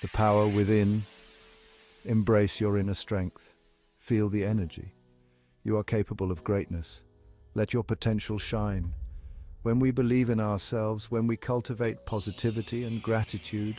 The power within. Embrace your inner strength. Feel the energy. You are capable of greatness. Let your potential shine. When we believe in ourselves, when we cultivate positivity and gratitude,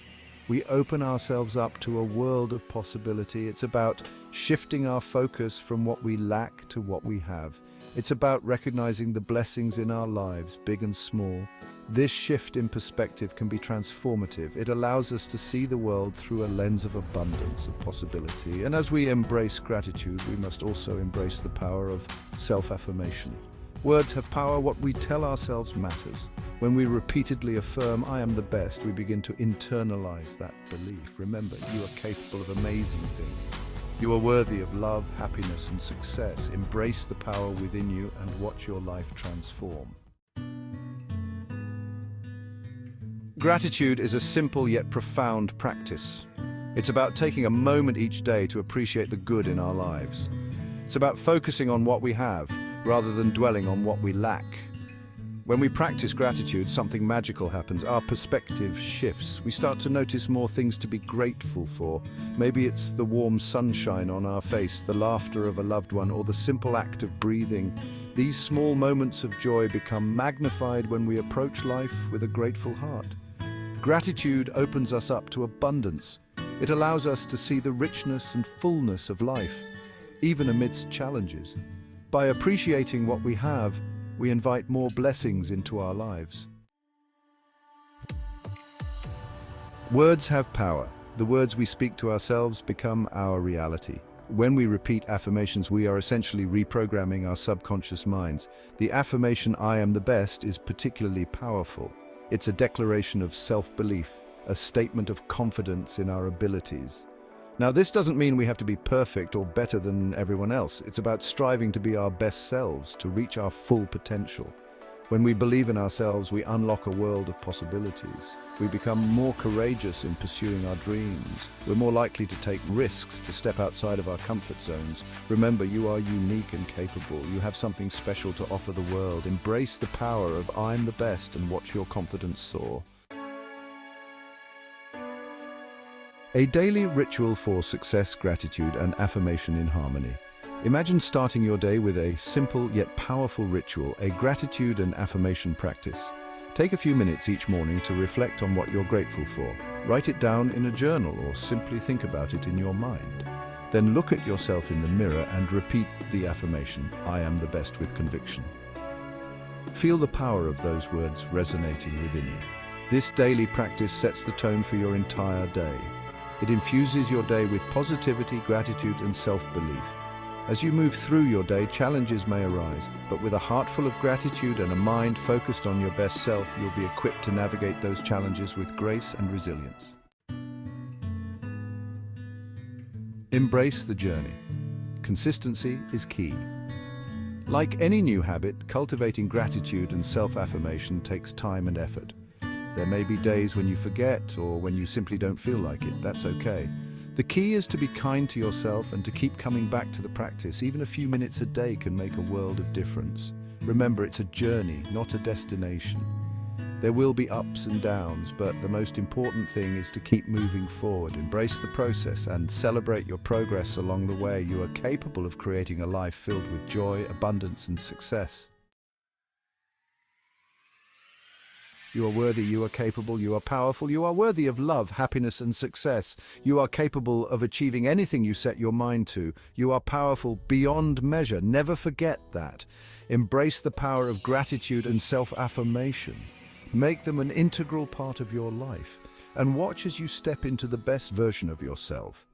we open ourselves up to a world of possibility. It's about shifting our focus from what we lack to what we have. It's about recognizing the blessings in our lives, big and small. This shift in perspective can be transformative. It allows us to see the world through a lens of abundance, of possibility. And as we embrace gratitude, we must also embrace the power of self-affirmation. Words have power. What we tell ourselves matters. When we repeatedly affirm, "I am the best," we begin to internalize that belief. Remember, you are capable of amazing things. You are worthy of love, happiness, and success. Embrace the power within you and watch your life transform. Gratitude is a simple yet profound practice. It's about taking a moment each day to appreciate the good in our lives. It's about focusing on what we have, rather than dwelling on what we lack. When we practice gratitude, something magical happens. Our perspective shifts. We start to notice more things to be grateful for. Maybe it's the warm sunshine on our face, the laughter of a loved one, or the simple act of breathing. These small moments of joy become magnified when we approach life with a grateful heart. Gratitude opens us up to abundance. It allows us to see the richness and fullness of life, even amidst challenges. By appreciating what we have, we invite more blessings into our lives. Words have power. The words we speak to ourselves become our reality. When we repeat affirmations, we are essentially reprogramming our subconscious minds. The affirmation, "I am the best," is particularly powerful. It's a declaration of self-belief, a statement of confidence in our abilities. Now, this doesn't mean we have to be perfect or better than everyone else. It's about striving to be our best selves, to reach our full potential. When we believe in ourselves, we unlock a world of possibilities. We become more courageous in pursuing our dreams. We're more likely to take risks, to step outside of our comfort zones. Remember, you are unique and capable. You have something special to offer the world. Embrace the power of "I'm the best" and watch your confidence soar. A daily ritual for success, gratitude, and affirmation in harmony. Imagine starting your day with a simple yet powerful ritual, a gratitude and affirmation practice. Take a few minutes each morning to reflect on what you're grateful for. Write it down in a journal or simply think about it in your mind. Then look at yourself in the mirror and repeat the affirmation, "I am the best," with conviction. Feel the power of those words resonating within you. This daily practice sets the tone for your entire day. It infuses your day with positivity, gratitude, and self-belief. As you move through your day, challenges may arise, but with a heart full of gratitude and a mind focused on your best self, you'll be equipped to navigate those challenges with grace and resilience. Embrace the journey. Consistency is key. Like any new habit, cultivating gratitude and self-affirmation takes time and effort. There may be days when you forget or when you simply don't feel like it. That's okay. The key is to be kind to yourself and to keep coming back to the practice. Even a few minutes a day can make a world of difference. Remember, it's a journey, not a destination. There will be ups and downs, but the most important thing is to keep moving forward. Embrace the process and celebrate your progress along the way. You are capable of creating a life filled with joy, abundance, and success. You are worthy, you are capable, you are powerful, you are worthy of love, happiness, and success. You are capable of achieving anything you set your mind to. You are powerful beyond measure. Never forget that. Embrace the power of gratitude and self-affirmation. Make them an integral part of your life, and watch as you step into the best version of yourself.